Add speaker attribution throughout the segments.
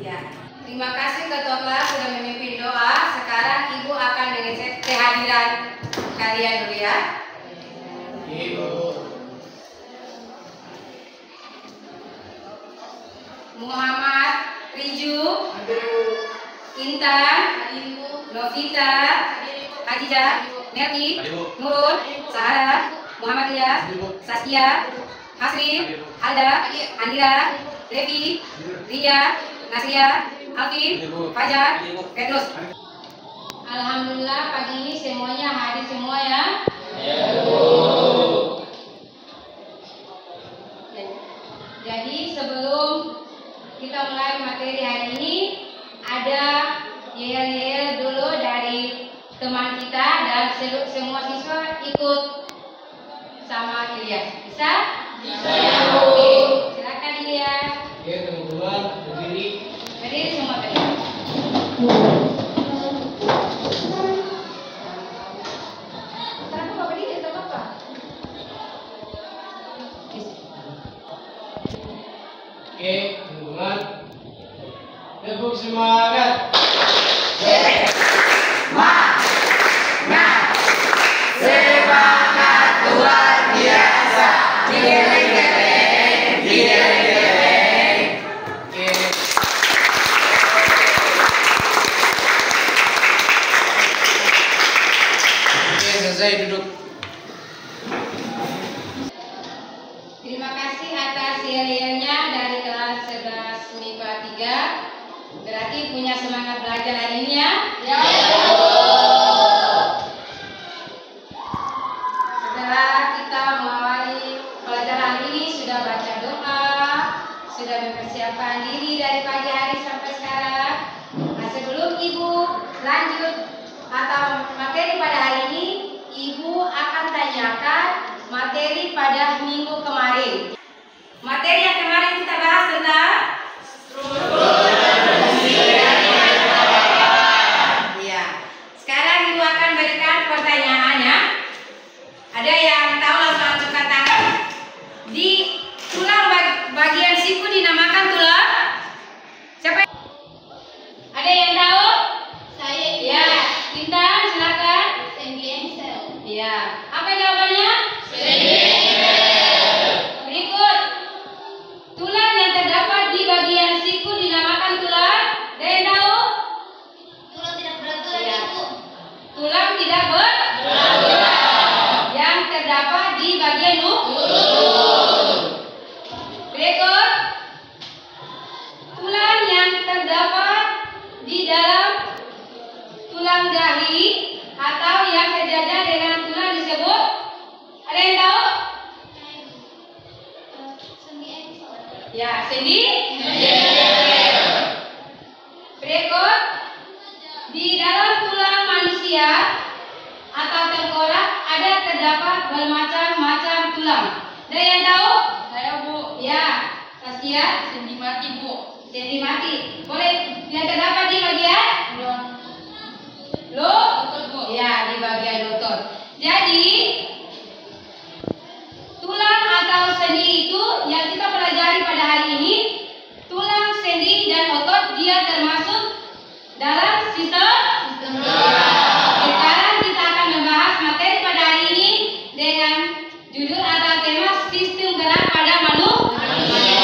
Speaker 1: Ya. Terima kasih Ketua Kelas sudah memimpin doa. Sekarang Ibu akan mengecek kehadiran kalian dulu ya.
Speaker 2: Ibu.
Speaker 1: Muhammad, Riju, Intan, Novita, Hajijah, Melki, Nurul, Sahara, Muhammadiyah, Saskia, Hasrin, Alda, Andira, Levi, Ria, Nasria, Alvin, Fajar, Petrus. Alhamdulillah pagi ini semuanya hadir semua ya. Jadi sebelum kita mulai materi hari ini, ada yel-yel dulu dari teman kita dan semua siswa ikut sama Ilyas. Bisa? Bisa. Oke, silakan Ilyas.
Speaker 2: Oke, teman-teman, berdiri.
Speaker 1: Berdiri semua berdiri. Kenapa berdiri? Tak apa-apa.
Speaker 2: Oke, teman-teman. Tepuk semangat.
Speaker 3: Semangat luar biasa. Giling-giling, giling-giling.
Speaker 2: Oke. Oke, selesai duduk.
Speaker 1: Terima kasih atas yel-yelnya dari kelas 11 MIPA 3. Berarti punya semangat belajar hari ini ya? Ya. Setelah kita mulai pelajaran ini sudah baca doa, sudah mempersiapkan diri dari pagi hari sampai sekarang. Nah, sebelum Ibu lanjut atau materi pada hari ini, Ibu akan tanyakan materi pada minggu kemarin. Materi yang kemarin kita bahas tentang ya. Sekarang Ibu akan berikan pertanyaannya. Ada yang tahu langsung angkat tangan. Di tulang bagian siku dinamakan tulang? Siapa? Ada yang tahu?
Speaker 4: Saya
Speaker 1: Ya, Intan silakan.
Speaker 4: Sel.
Speaker 1: Ya, apa jawabannya? Berikut, tulang yang terdapat di bagian siku dinamakan tulang. Ada yang tahu?
Speaker 4: Tulang tidak beraturan
Speaker 1: Ya.
Speaker 4: itu.
Speaker 1: Tulang tidak beraturan yang terdapat di bagian mulut. Berikut, tulang yang terdapat di dalam tulang dahi atau yang sejajar dengan tulang disebut. Ada yang tahu?
Speaker 4: Sendi ekor.
Speaker 1: Ya, sendi. Berikut, di dalam tulang manusia atau tengkorak ada terdapat bermacam-macam tulang. Ada yang tahu? Saya Bu. Ya, Saskia. Sendi mati Bu. Sendi mati. Boleh yang terdapat di bagian? Lutut Bu. Ya, di bagian lutut. Jadi tulang atau sendi itu yang kita pelajari pada hari ini, tulang, sendi, dan otot dia termasuk dalam sistem. Sekarang kita akan membahas materi pada hari ini dengan judul atau tema sistem gerak pada manusia.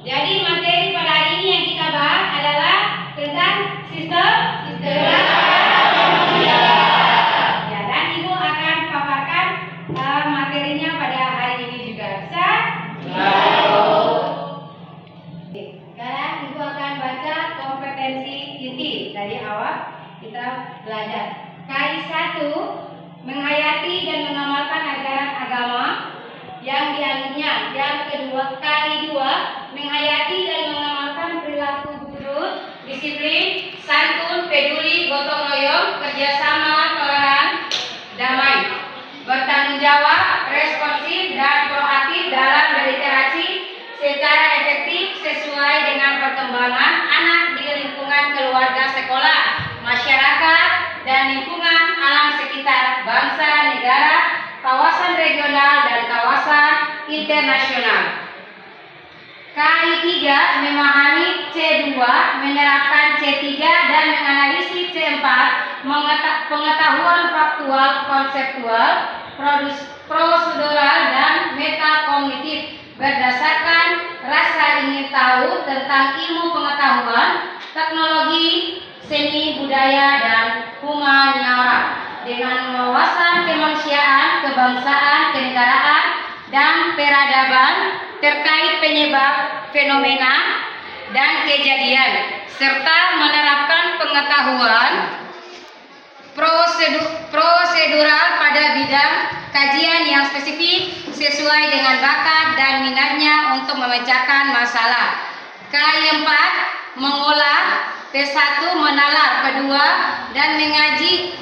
Speaker 1: Jadi materi pada hari ini yang kita bahas adalah tentang sistem gerak pada manusia. Ya, dan Ibu akan paparkan materinya pada hari ini juga. Bisa? Oke, sekarang Ibu akan baca kompetensi inti dari awal kita belajar. KI1, menghayati dan mengamalkan ajaran agama yang dianutnya. Yang kedua, KI2, menghayati dan mengamalkan perilaku jujur, disiplin, santun, peduli, gotong royong, kerjasama, toleran, damai, bertanggung jawab, responsif, dan proaktif dalam berinteraksi secara efektif sesuai dengan perkembangan anak di lingkungan keluarga, sekolah, masyarakat, dan lingkungan alam sekitar, bangsa, negara, kawasan regional, dan kawasan internasional. KI3 memahami C2, menerapkan C3 dan menganalisis C4, pengetahuan faktual, konseptual, prosedural dan metakognitif berdasarkan rasa ingin tahu tentang ilmu pengetahuan, teknologi, seni, budaya, dan humaniora dengan wawasan kemanusiaan, kebangsaan, kenegaraan, dan peradaban terkait penyebab fenomena dan kejadian, serta menerapkan pengetahuan prosedural pada bidang kajian yang spesifik sesuai dengan bakat dan minatnya untuk memecahkan masalah. K4 mengolah, P1 menalar, P2 dan mengaji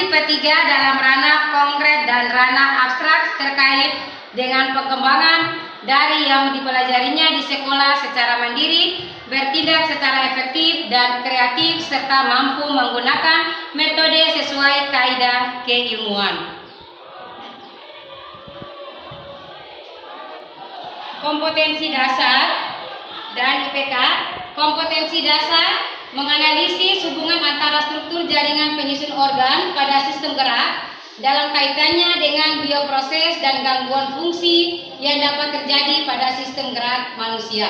Speaker 1: P3 dalam ranah konkret dan ranah abstrak terkait dengan pengembangan dari yang dipelajarinya di sekolah secara mandiri, bertindak secara efektif dan kreatif serta mampu menggunakan metode sesuai kaidah keilmuan. Kompetensi dasar dan IPK. Kompetensi dasar menganalisis hubungan antara struktur jaringan penyusun organ pada sistem gerak dalam kaitannya dengan bioproses dan gangguan fungsi yang dapat terjadi pada sistem gerak manusia.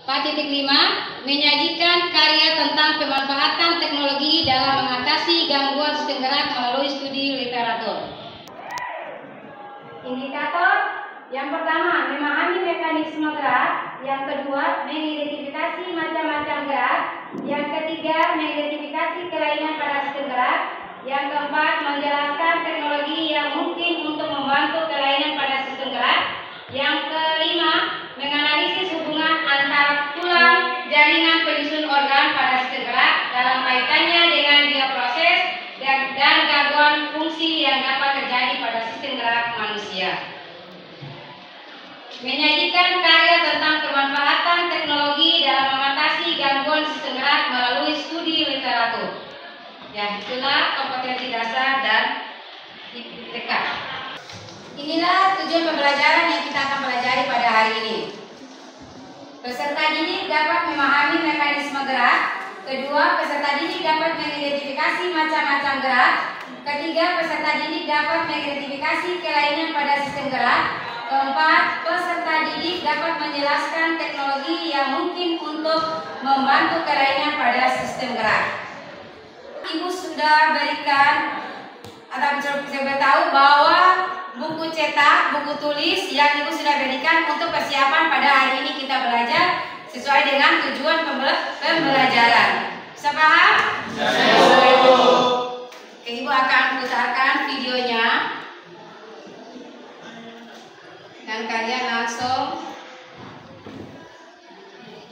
Speaker 1: 4.5 menyajikan karya tentang pemanfaatan teknologi dalam mengatasi gangguan sistem gerak melalui studi literatur. Indikator yang pertama, memahami mekanisme gerak. Yang kedua, mengidentifikasi macam-macam gerak. Yang ketiga, mengidentifikasi kelainan pada sistem gerak. Yang keempat, menjelaskan teknologi yang mungkin untuk membantu kelainan pada sistem gerak. Yang kelima, menganalisis hubungan antara tulang jaringan penyusun organ pada sistem gerak dalam kaitannya dengan bioproses dan gangguan fungsi yang dapat terjadi pada sistem gerak manusia. Menyajikan karya tentang pemanfaatan teknologi dalam mengatasi gangguan sistem gerak melalui studi literatur. Ya, itulah kompetensi dasar dan IPK. Inilah tujuan pembelajaran yang kita akan pelajari pada hari ini. Peserta didik dapat memahami mekanisme gerak. Kedua, peserta didik dapat mengidentifikasi macam-macam gerak. Ketiga, peserta didik dapat mengidentifikasi kelainan pada sistem gerak. Keempat, peserta didik dapat menjelaskan teknologi yang mungkin untuk membantu kelainan pada sistem gerak. Ibu sudah berikan atau beritahu bahwa buku cetak, buku tulis yang Ibu sudah berikan untuk persiapan pada hari ini kita belajar sesuai dengan tujuan pembelajaran. Bisa paham? Oke, Ibu akan putarkan videonya. Dan kalian langsung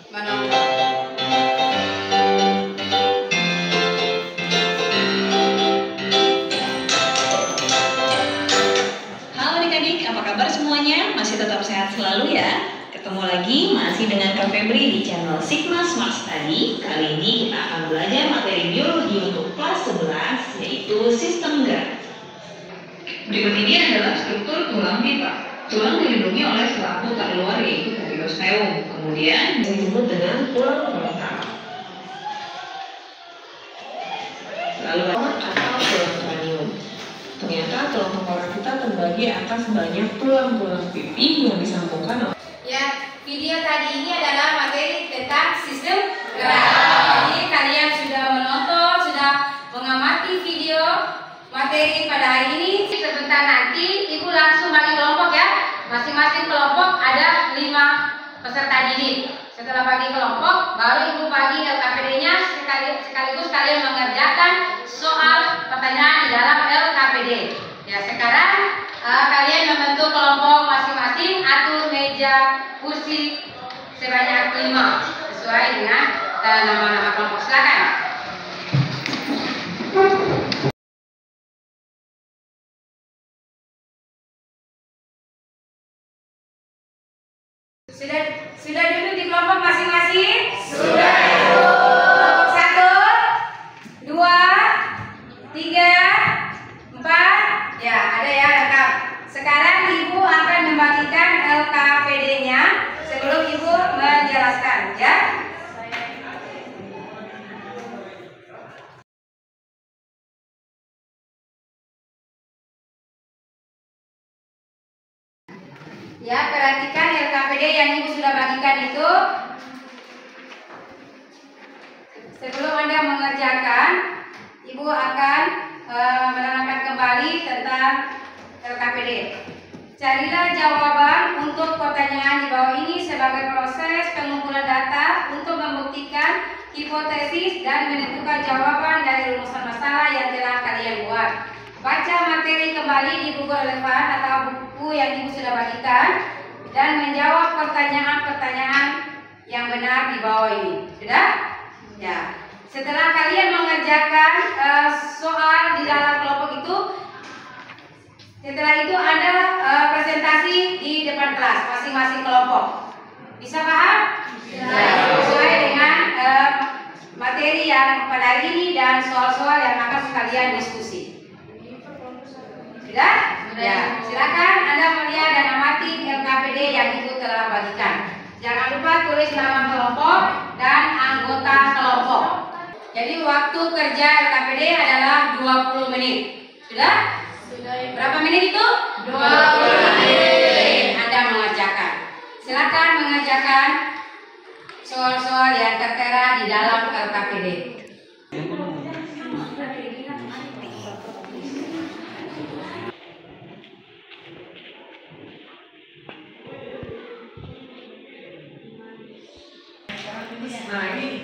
Speaker 1: menonton.
Speaker 5: Halo adik-adik, apa kabar semuanya? Masih tetap sehat selalu ya? Ketemu lagi masih dengan Kak Febri di channel Sigma Smart Study. Kali ini kita akan belajar materi biologi untuk kelas 11, yaitu sistem gerak. Berikut ini adalah struktur tulang kita. Tulang dilindungi oleh selaput tak luar yaitu periosteum, kemudian disebut dengan tulang pelengkap. Lalu atau tulang cranium. Ternyata tulang tengkorak kita terbagi atas banyak tulang-tulang pipi yang disambungkan.
Speaker 1: Ya, video tadi ini adalah materi tentang sistem gerak. Jadi kalian sudah menonton, sudah mengamati video materi pada hari ini. Sebentar nanti Ibu langsung bagi kelompok ya. Masing-masing kelompok ada 5 peserta didik. Setelah bagi kelompok, baru Ibu bagi LKPD-nya sekaligus kalian mengerjakan soal pertanyaan di dalam LKPD. Ya, sekarang kalian membentuk kelompok masing-masing, atur meja, kursi sebanyak 5 sesuai dengan nama-nama kelompok. Silakan. Sudah duduk di kelompok masing-masing? Sudah. Kelompok 1, 2, 3, 4. Ya, ada ya lengkap. Sekarang Ibu akan membagikan dijelaskan ya. Ya, perhatikan LKPD yang Ibu sudah bagikan itu. Sebelum Anda mengerjakan, Ibu akan menerangkan kembali tentang LKPD. Carilah jawaban untuk pertanyaan di bawah ini sebagai proses pengumpulan data untuk membuktikan hipotesis dan menentukan jawaban dari rumusan masalah yang telah kalian buat. Baca materi kembali di buku relevan atau buku yang Ibu sudah bagikan dan menjawab pertanyaan-pertanyaan yang benar di bawah ini. Sudah? Ya. Setelah kalian mengerjakan soal di dalam kelompok itu, setelah itu Anda presentasi di depan kelas masing-masing kelompok. Bisa paham? Ya. Sesuai dengan materi yang pada hari ini dan soal-soal yang akan kalian diskusi. Sudah? Ya. Silakan Anda melihat dan amati LKPD yang Ibu telah bagikan. Jangan lupa tulis nama kelompok dan anggota kelompok. Jadi waktu kerja LKPD adalah 20 menit. Sudah? Berapa menit itu? 20 menit. Anda mengerjakan. Silakan mengerjakan soal-soal yang tertera di dalam LKPD.
Speaker 2: Nah, ini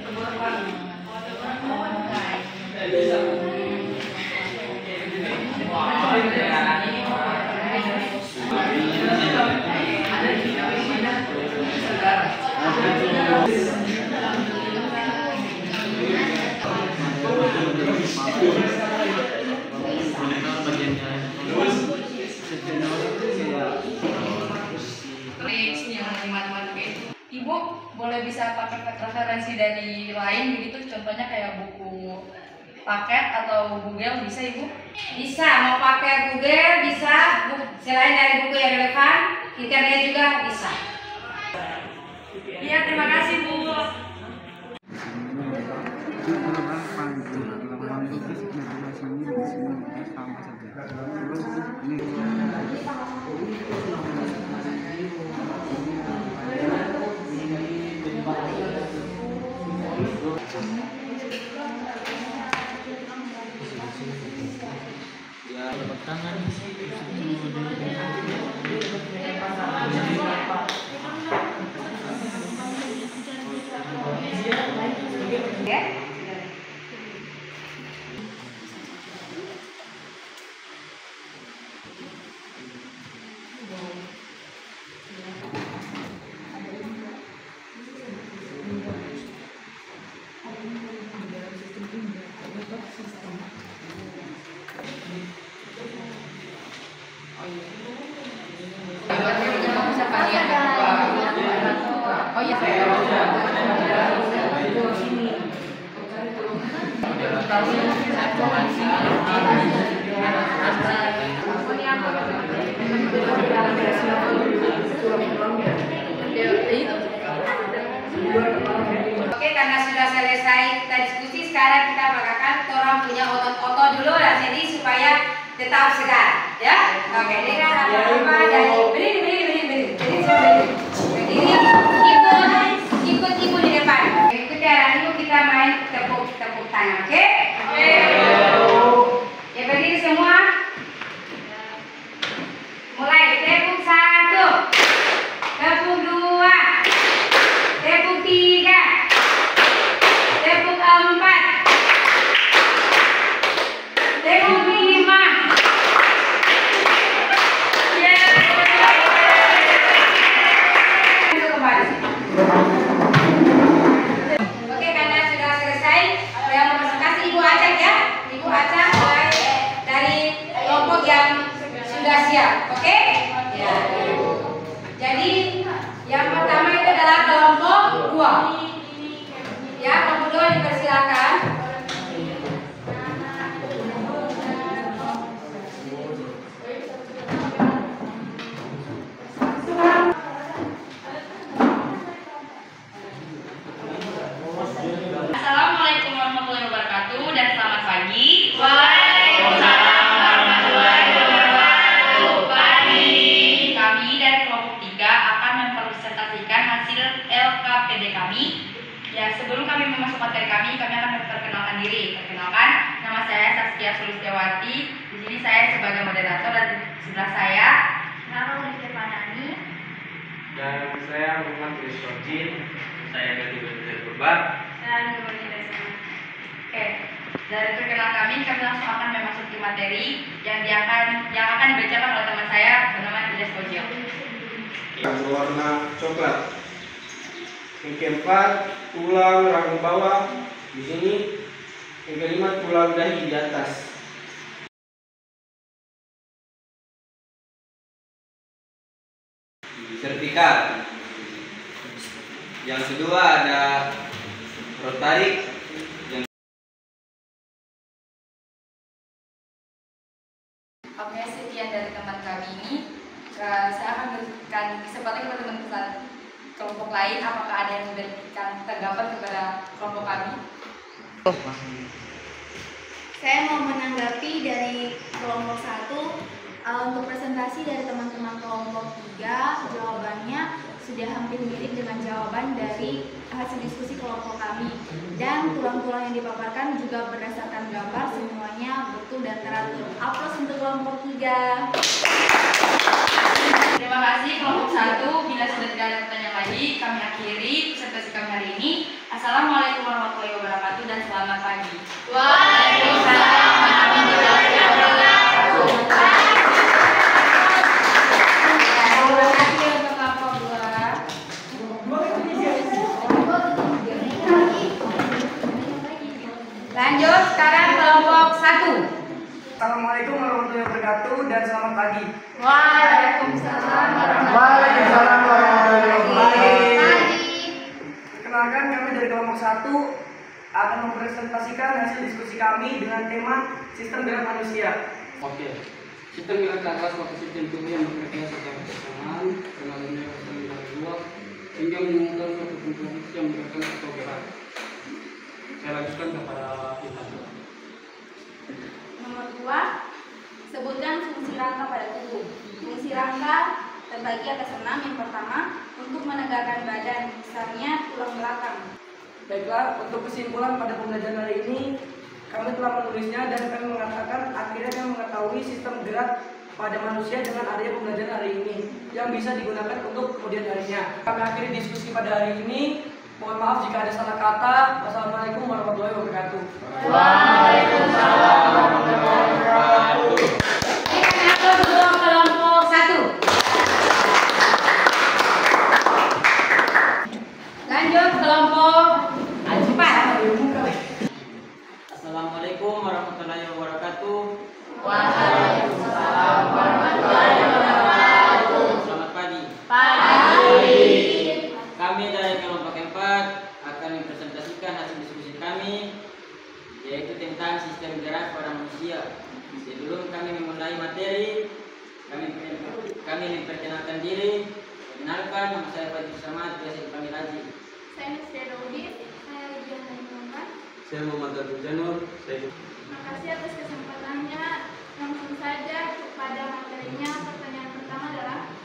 Speaker 6: Ibu boleh bisa pakai referensi dari lain begitu, contohnya kayak buku paket atau Google, bisa Ibu?
Speaker 1: Bisa, mau pakai Google bisa, selain dari buku yang relevan, internet juga bisa.
Speaker 6: Iya, terima kasih Bu.
Speaker 1: Oke, karena sudah selesai kita diskusi, sekarang kita bakakan orang punya otot-otot dulu dan jadi supaya tetap segar, ya. Oke, dengan apa-apa dari berdiri, ikut Ibu di depan. Ikuti arahan Ibu, kita main tepuk tangan, oke? Ya, berdiri semua. Mulai tepuk 1, tepuk 2, tepuk 3, tepuk 4, tepuk 5. Oke, karena sudah selesai, yang presentasi Ibu acak ya. Ibu acak mulai dari kelompok yang sudah siap, oke? Ya. Jadi yang pertama itu adalah kelompok 2. Ya, kelompok 2 dipersilakan.
Speaker 6: saya sebagai moderator dan di sebelah saya
Speaker 4: Nama Ulike Panani.
Speaker 2: Dan saya Muhammad Rizky. Saya Gati Benzer Berbat.
Speaker 1: Dan kemudian
Speaker 6: Oke, dari perkenalan kami langsung akan memasuki materi yang akan dibacakan oleh teman saya bernama Ilyas Kojio.
Speaker 2: Yang berwarna coklat. Yang keempat, tulang rahang bawah di sini. Yang kelima, tulang dahi di atas.
Speaker 3: Servikal. Yang kedua ada rotarik.
Speaker 6: Oke, sekian dari teman kami ini. Saya akan berikan kesempatan kepada teman-teman kelompok lain. Apakah ada yang memberikan tanggapan kepada kelompok kami?
Speaker 4: Saya mau menanggapi dari kelompok 1. Untuk presentasi dari teman-teman kelompok 3, jawabannya sudah hampir mirip dengan jawaban dari hasil diskusi kelompok kami. Dan tulang-tulang yang dipaparkan juga berdasarkan gambar, semuanya betul dan teratur. Aplaus untuk kelompok 3.
Speaker 6: Terima kasih kelompok 1. Bila sudah tidak ada pertanyaan lagi, kami akhiri presentasi kami hari ini. Assalamualaikum warahmatullahi wabarakatuh dan selamat pagi.
Speaker 4: Waalaikumsalam warahmatullahi wabarakatuh.
Speaker 1: terima kasih untuk kelompok 2. Lanjut sekarang kelompok 1.
Speaker 2: Assalamualaikum warahmatullahi wabarakatuh dan selamat pagi.
Speaker 4: Waalaikumsalam
Speaker 2: Waalaikumsalam warahmatullahi wabarakatuh. Perkenalkan, kami dari kelompok 1 akan mempresentasikan hasil diskusi kami dengan tema sistem gerak manusia.
Speaker 7: Oke, sistem gerak adalah suatu sistem tubuh yang bekerja secara bersamaan, kenalnya sistem gerak dua, hingga menemukan suatu bentuk yang bergerak atau gerak. Saya lanjutkan kepada kita.
Speaker 4: Nomor 2, sebutkan fungsi rangka pada tubuh. Fungsi rangka terbagi atas 6. Yang pertama, untuk menegakkan badan, misalnya tulang belakang.
Speaker 2: Baiklah, untuk kesimpulan pada pembelajaran hari ini, kami telah menulisnya dan kami mengatakan akhirnya kami mengetahui sistem gerak pada manusia dengan adanya pembelajaran hari ini yang bisa digunakan untuk kemudian harinya. Kami akhiri diskusi pada hari ini. Mohon maaf jika ada salah kata. Wassalamualaikum warahmatullahi wabarakatuh.
Speaker 3: Waalaikumsalam warahmatullahi wabarakatuh.
Speaker 1: Berikan aplaus untuk kelompok 1. Lanjut kelompok 4.
Speaker 7: Assalamualaikum warahmatullahi wabarakatuh.
Speaker 4: Waalaikumsalam warahmatullahi wabarakatuh.
Speaker 7: Selamat pagi.
Speaker 4: Pagi.
Speaker 7: Kami dari kelompok 4 akan mempresentasikan hasil diskusi kami, yaitu tentang sistem gerak pada manusia. Sebelum kami memulai materi, kami memperkenalkan diri. Perkenalkan, nama saya Fadil Samad, biasa dipanggil Haji.
Speaker 4: Saya Nusria Daudi. Saya Lidian dari Muhammad.
Speaker 7: Saya Muhammad Abdul Janur.
Speaker 4: Terima kasih atas kesempatannya. Langsung saja kepada materinya. Pertanyaan pertama adalah,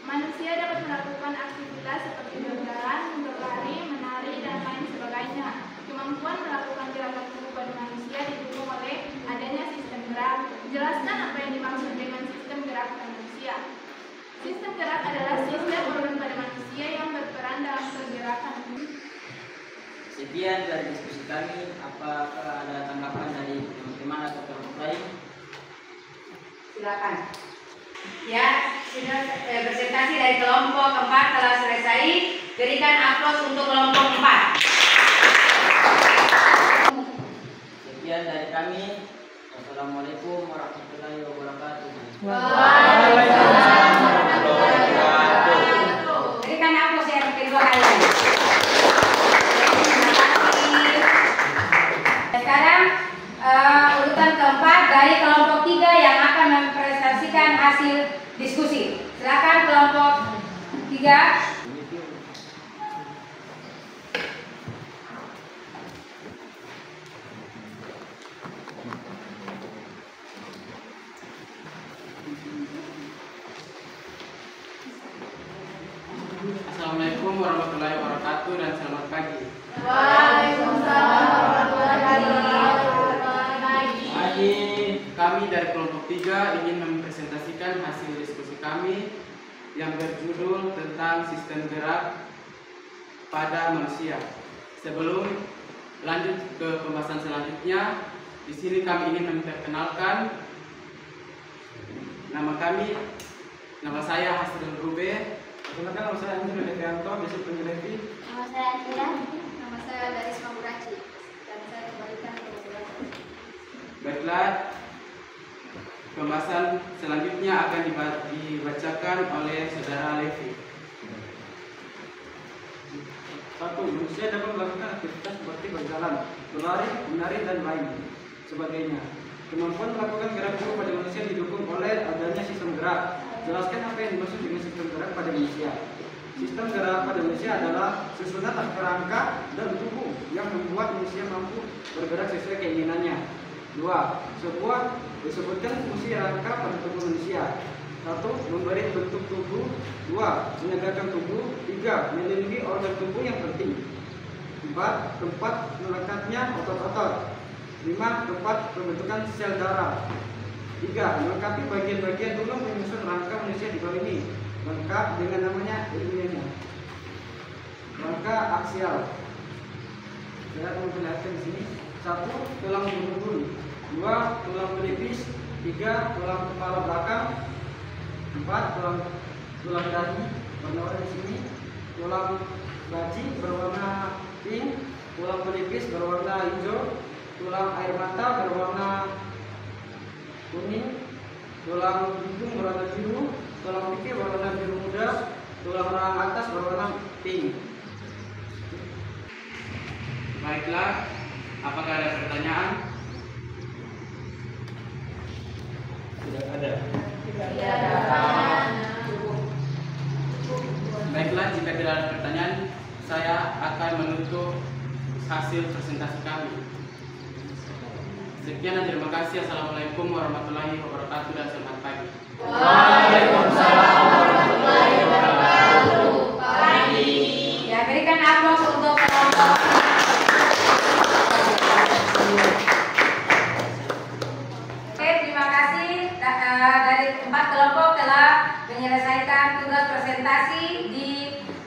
Speaker 4: manusia dapat melakukan aktivitas seperti berjalan, berlari, menari, dan lain sebagainya. Kemampuan melakukan gerakan tubuh pada manusia didukung oleh adanya sistem gerak. Jelaskan apa yang dimaksud dengan sistem gerak pada manusia. Sistem gerak adalah sistem organ pada manusia yang berperan dalam pergerakan.
Speaker 7: Sekian dari diskusi kami. Apakah ada tanggapan dari teman-teman atau kelompok lain?
Speaker 1: Silakan. Ya, sudah presentasi dari kelompok 4 telah selesai. Berikan aplaus untuk kelompok 4.
Speaker 7: Sekian dari kami. Wassalamualaikum warahmatullahi wabarakatuh.
Speaker 4: Waalaikumsalam warahmatullahi wabarakatuh.
Speaker 1: Berikan aplaus yang kedua kali. Sekarang urutan keempat dari kelompok 3 yang akan mempresentasikan hasil diskusi. Silakan kelompok 3.
Speaker 7: Assalamualaikum warahmatullahi wabarakatuh dan selamat pagi.
Speaker 4: Waalaikumsalam warahmatullahi wabarakatuh.
Speaker 7: Pagi, kami dari kelompok
Speaker 8: kelompok 3 ingin mempresentasikan hasil diskusi kami yang berjudul tentang sistem gerak pada manusia. Sebelum lanjut ke pembahasan selanjutnya, di sini kami ingin memperkenalkan nama kami. Nama saya Hasrul Rube. Perkenalkan, nama saya Anjur Devianto, besok penjelevi.
Speaker 4: Nama saya Anjira. Nama saya Darisma Muraci. Dan saya kembalikan ke Bapak.
Speaker 8: Baiklah, pembahasan selanjutnya akan dibacakan oleh Saudara Levi.
Speaker 9: 1. Manusia dapat melakukan aktivitas seperti berjalan, berlari, menari, dan lain sebagainya. Kemampuan melakukan gerak tubuh pada manusia didukung oleh adanya sistem gerak. Jelaskan apa yang dimaksud dengan sistem gerak pada manusia. Sistem gerak pada manusia adalah susunan kerangka dan tubuh yang membuat manusia mampu bergerak sesuai keinginannya. 2. Disebutkan fungsi rangka pada tubuh manusia. 1. Memberi bentuk tubuh. 2. Menegakkan tubuh. 3. Melindungi organ tubuh yang penting. 4. Tempat melekatnya otot-otot. 5. Tempat pembentukan sel darah. 3. Melengkapi bagian-bagian tulang penyusun rangka manusia di bawah ini. Lengkap dengan namanya ilmiahnya. Rangka aksial. Saya akan memperlihatkan di sini. 1. Tulang punggung. 2. Tulang pelipis. 3. Tulang kepala belakang. 4. Tulang dahi berwarna di sini. Tulang baji berwarna pink. Tulang pelipis berwarna hijau. Tulang air mata berwarna kuning. Tulang hidung berwarna biru. Tulang pipi berwarna biru muda. Tulang rahang atas berwarna pink.
Speaker 8: Baiklah, apakah ada pertanyaan?
Speaker 9: Tidak ada.
Speaker 8: Baiklah, jika tidak ada pertanyaan, saya akan menutup hasil presentasi kami. Sekian dan terima kasih. Assalamualaikum warahmatullahi wabarakatuh dan selamat pagi.
Speaker 1: Waalaikumsalam warahmatullahi wabarakatuh. Pagi. Ya, berikan aplaus untuk kelompok. Oke, terima kasih. Dari 4 kelompok telah menyelesaikan tugas presentasi di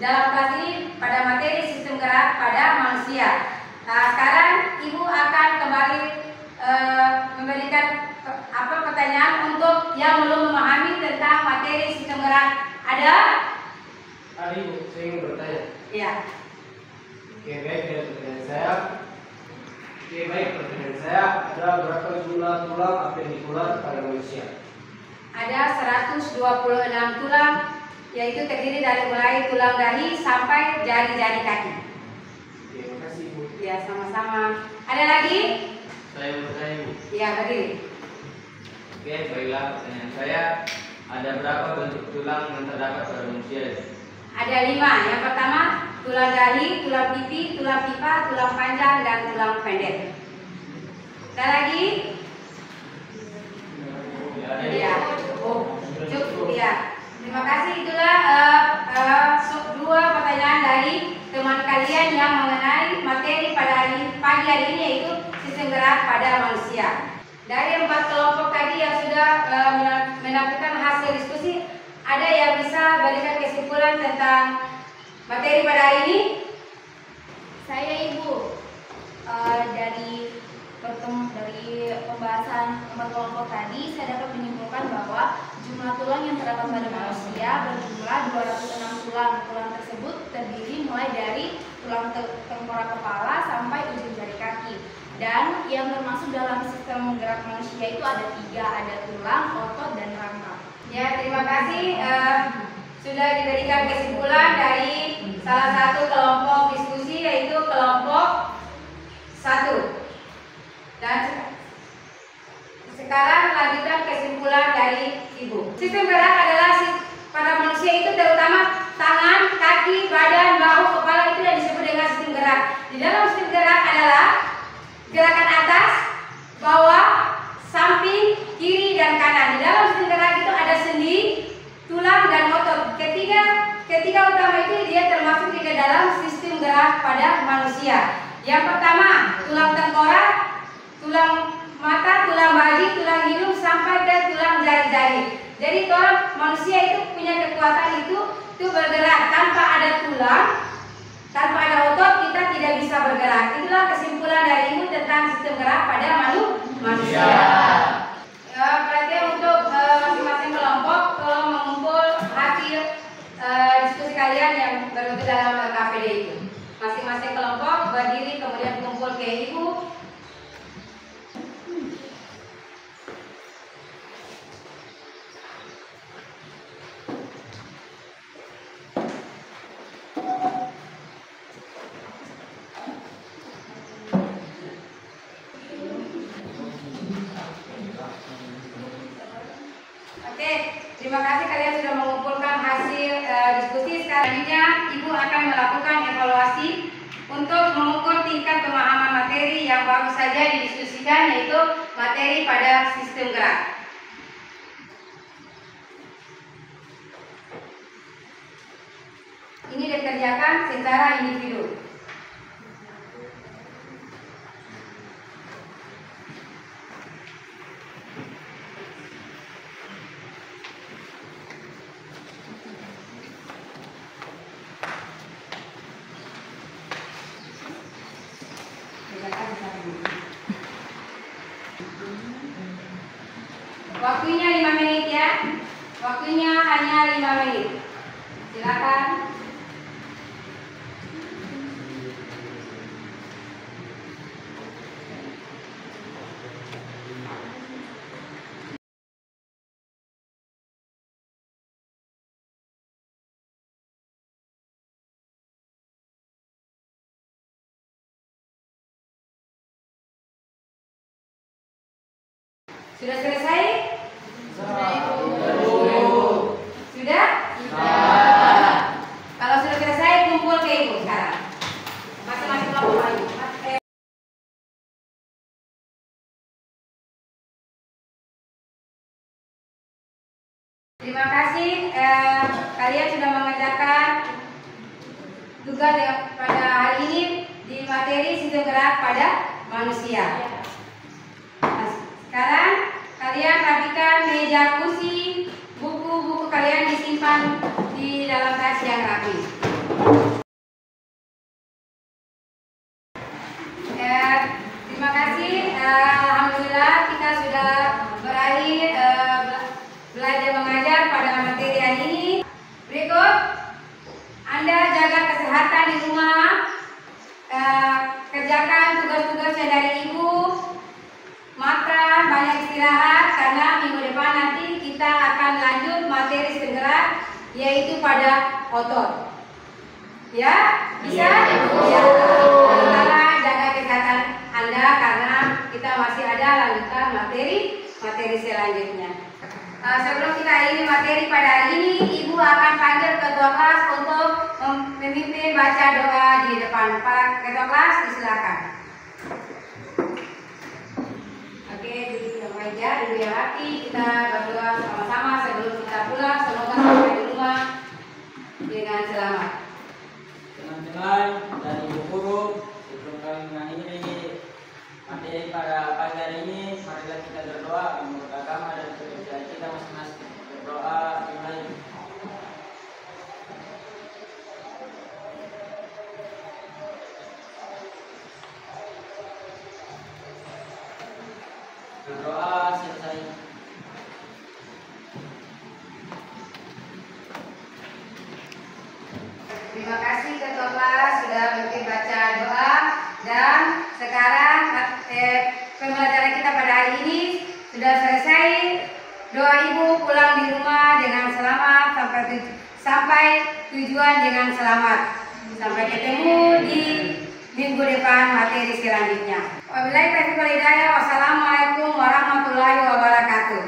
Speaker 1: dalam kelas ini pada materi sistem gerak pada manusia. Nah, sekarang Ibu akan kembali memberikan pertanyaan untuk yang belum memahami tentang materi sistem gerak. Ada?
Speaker 9: Ada, Ibu, saya ingin bertanya.
Speaker 1: Iya.
Speaker 9: Oke, baik, pertanyaan saya. Ada berapa jumlah tulang apendikular pada manusia?
Speaker 1: Ada 126 tulang, yaitu terdiri dari mulai tulang dahi sampai jari-jari kaki.
Speaker 9: Terima kasih, Ibu.
Speaker 1: Ya, sama-sama. Ada lagi?
Speaker 3: Saya bertanya, Bu.
Speaker 1: Ya, berdiri.
Speaker 3: Oke, baiklah, pertanyaan saya, ada berapa bentuk tulang yang terdapat pada manusia?
Speaker 1: Ada 5. Yang pertama, tulang dahi, tulang pipi, tulang pipa, tulang panjang, dan tulang pendek. Ada lagi? Ya. Oh, cukup ya. Terima kasih. Itulah 2 pertanyaan dari teman kalian yang mengenai materi pada pagi hari ini, yaitu sistem gerak pada manusia. Dari 4 kelompok tadi yang sudah mendapatkan hasil diskusi, ada yang bisa berikan kesimpulan tentang materi pada hari ini?
Speaker 4: Saya Ibu, dari pembahasan 4 kelompok tadi, saya dapat menyimpulkan bahwa jumlah tulang yang terdapat pada manusia berjumlah 206 tulang. Tulang tersebut terdiri mulai dari tulang tengkorak kepala sampai ujung jari kaki. Dan yang termasuk dalam sistem gerak manusia itu ada 3, ada tulang, otot, dan rangka.
Speaker 1: Ya, terima kasih. Sudah diberikan kesimpulan dari salah satu kelompok diskusi, yaitu kelompok 1. Dan sekarang lanjutkan kesimpulan dari Ibu. Sistem gerak adalah pada manusia itu terutama tangan, kaki, badan, bahu, kepala, itu yang disebut dengan sistem gerak. Di dalam sistem gerak adalah gerakan atas, bawah, samping, kiri, dan kanan. Di dalam sistem gerak itu ada sendi, tulang, dan otot. Ketiga utama itu dia termasuk di dalam sistem gerak pada manusia. Yang pertama, tulang tengkorak, tulang mata, tulang bagi, tulang hidung sampai ke tulang jari-jari. Jadi orang manusia itu punya kekuatan itu bergerak. Tanpa ada tulang, tanpa ada otot, kita tidak bisa bergerak. Itulah kesimpulan dari ibu tentang sistem gerak pada manusia. Ya, berarti untuk masing-masing kelompok tolong mengumpul hasil diskusi kalian yang berikut dalam KPD itu. Masing-masing kelompok berdiri kemudian kumpul ke ibu. Terima kasih kalian sudah mengumpulkan hasil diskusi. Selanjutnya Ibu akan melakukan evaluasi untuk mengukur tingkat pemahaman materi yang baru saja didiskusikan, yaitu materi pada sistem gerak. Ini dikerjakan secara individu. Waktunya 5 menit ya. Waktunya hanya 5 menit. Silakan. Sudah selesai? Sudah? Kalau sudah selesai, kumpul ke ibu sekarang. Masing-masing kelompok lagi. Terima kasih. Kalian sudah mengerjakan tugas pada hari ini di materi sistem gerak pada manusia. Sekarang kalian rapikan meja kursi, buku-buku kalian disimpan di dalam tas yang rapi. Terima kasih. Alhamdulillah kita sudah berakhir belajar mengajar pada materi hari ini. Berikut, Anda jaga kesehatan di rumah, kerjakan tugas-tugasnya dari ibu. Makan, banyak istirahat, karena minggu depan nanti kita akan lanjut materi sistem gerak, yaitu pada otot. Ya, bisa? Ya. Jaga kesehatan Anda karena kita masih ada lanjutan materi selanjutnya. Sebelum kita ini materi pada hari ini, Ibu akan panggil ketua kelas untuk memimpin baca doa di depan. Pak ketua kelas, disilakan. Oke, duduk yang meja, duduk yang rapi. Kita berdoa sama-sama sebelum kita pulang. Semoga sampai di rumah dengan selamat.
Speaker 7: Teman-teman dari Ibu Guru, sebelum kami mengakhiri materi pada pagi hari ini, marilah kita berdoa menurut agama dan kepercayaan kita masing-masing. Berdoa dimulai. Berdoa selesai.
Speaker 1: Terima kasih ketua kelas sudah memimpin baca doa, dan sekarang pembelajaran kita pada hari ini sudah selesai. Doa Ibu pulang di rumah dengan selamat sampai tujuan dengan selamat. Sampai ketemu di minggu depan materi selanjutnya. Wabillahi taufiq wal hidayah. Wassalamualaikum warahmatullahi wabarakatuh.